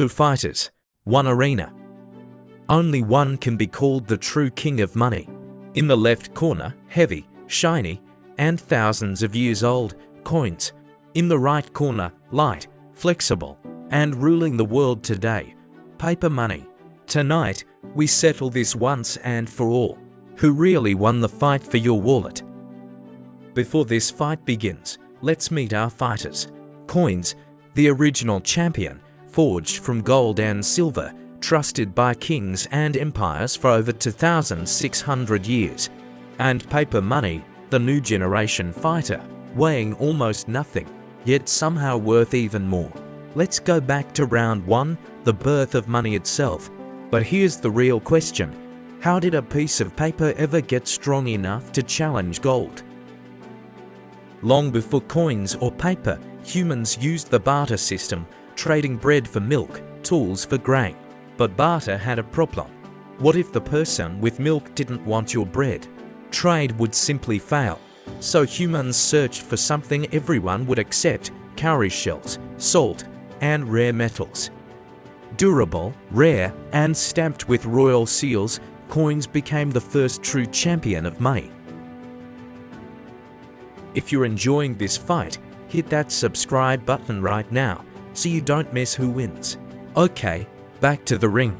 Two fighters, one arena. Only one can be called the true king of money. In the left corner, heavy, shiny, and thousands of years old, coins. In the right corner, light, flexible, and ruling the world today, paper money. Tonight, we settle this once and for all. Who really won the fight for your wallet? Before this fight begins, let's meet our fighters. Coins, the original champion, forged from gold and silver, trusted by kings and empires for over 2,600 years. And paper money, the new generation fighter, weighing almost nothing, yet somehow worth even more. Let's go back to round one, the birth of money itself. But here's the real question. How did a piece of paper ever get strong enough to challenge gold? Long before coins or paper, humans used the barter system, trading bread for milk, tools for grain. But barter had a problem. What if the person with milk didn't want your bread? Trade would simply fail. So humans searched for something everyone would accept: cowrie shells, salt, and rare metals. Durable, rare, and stamped with royal seals, coins became the first true champion of money. If you're enjoying this fight, hit that subscribe button right now so you don't miss who wins. Okay, back to the ring.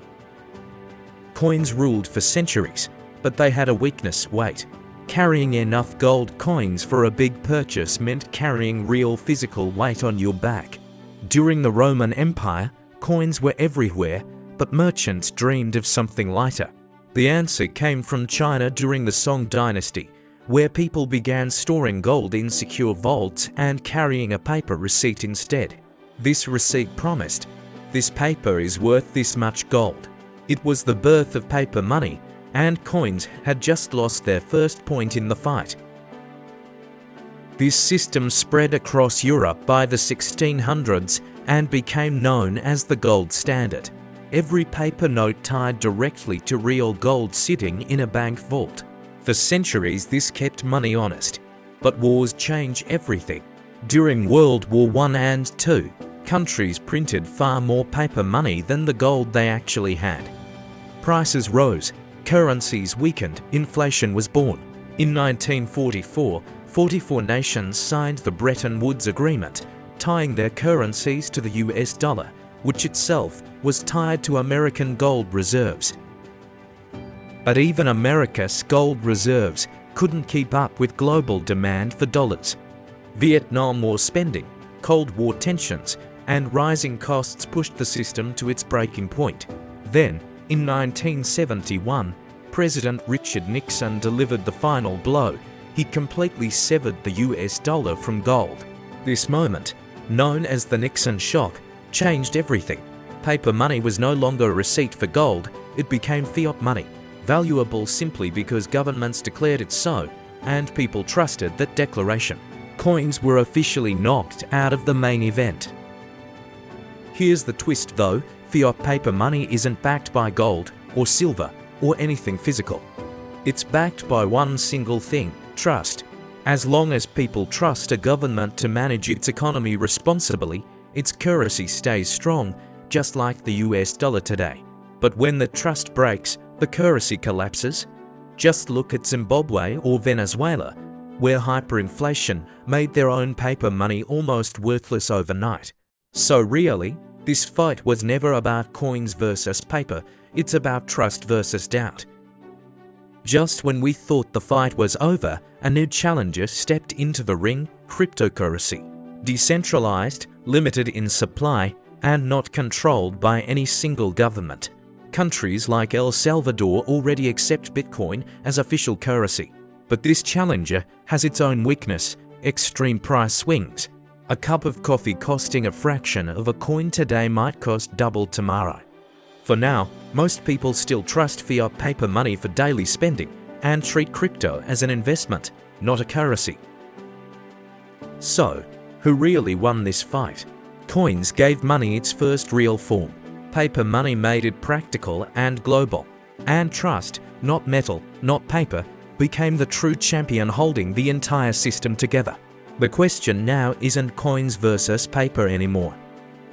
Coins ruled for centuries, but they had a weakness: weight. Carrying enough gold coins for a big purchase meant carrying real physical weight on your back. During the Roman Empire, coins were everywhere, but merchants dreamed of something lighter. The answer came from China during the Song Dynasty, where people began storing gold in secure vaults and carrying a paper receipt instead. This receipt promised, "This paper is worth this much gold." It was the birth of paper money, and coins had just lost their first point in the fight. This system spread across Europe by the 1600s and became known as the gold standard. Every paper note tied directly to real gold sitting in a bank vault. For centuries this kept money honest. But wars change everything. During World War I and II, countries printed far more paper money than the gold they actually had. Prices rose, currencies weakened, inflation was born. In 1944, 44 nations signed the Bretton Woods Agreement, tying their currencies to the US dollar, which itself was tied to American gold reserves. But even America's gold reserves couldn't keep up with global demand for dollars. Vietnam War spending, Cold War tensions, and rising costs pushed the system to its breaking point. Then, in 1971, President Richard Nixon delivered the final blow. He completely severed the US dollar from gold. This moment, known as the Nixon Shock, changed everything. Paper money was no longer a receipt for gold, it became fiat money, valuable simply because governments declared it so, and people trusted that declaration. Coins were officially knocked out of the main event. Here's the twist though, fiat paper money isn't backed by gold, or silver, or anything physical. It's backed by one single thing: trust. As long as people trust a government to manage its economy responsibly, its currency stays strong, just like the US dollar today. But when the trust breaks, the currency collapses. Just look at Zimbabwe or Venezuela, where hyperinflation made their own paper money almost worthless overnight. So really, this fight was never about coins versus paper, it's about trust versus doubt. Just when we thought the fight was over, a new challenger stepped into the ring: cryptocurrency. Decentralized, limited in supply, and not controlled by any single government. Countries like El Salvador already accept Bitcoin as official currency. But this challenger has its own weakness: extreme price swings. A cup of coffee costing a fraction of a coin today might cost double tomorrow. For now, most people still trust fiat paper money for daily spending and treat crypto as an investment, not a currency. So, who really won this fight? Coins gave money its first real form. Paper money made it practical and global. And trust, not metal, not paper, became the true champion holding the entire system together. The question now isn't coins versus paper anymore.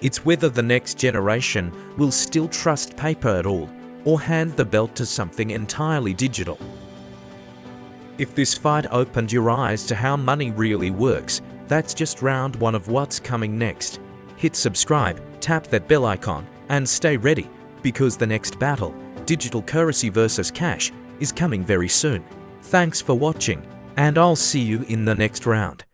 It's whether the next generation will still trust paper at all, or hand the belt to something entirely digital. If this fight opened your eyes to how money really works, that's just round one of what's coming next. Hit subscribe, tap that bell icon, and stay ready, because the next battle, digital currency versus cash, is coming very soon. Thanks for watching, and I'll see you in the next round.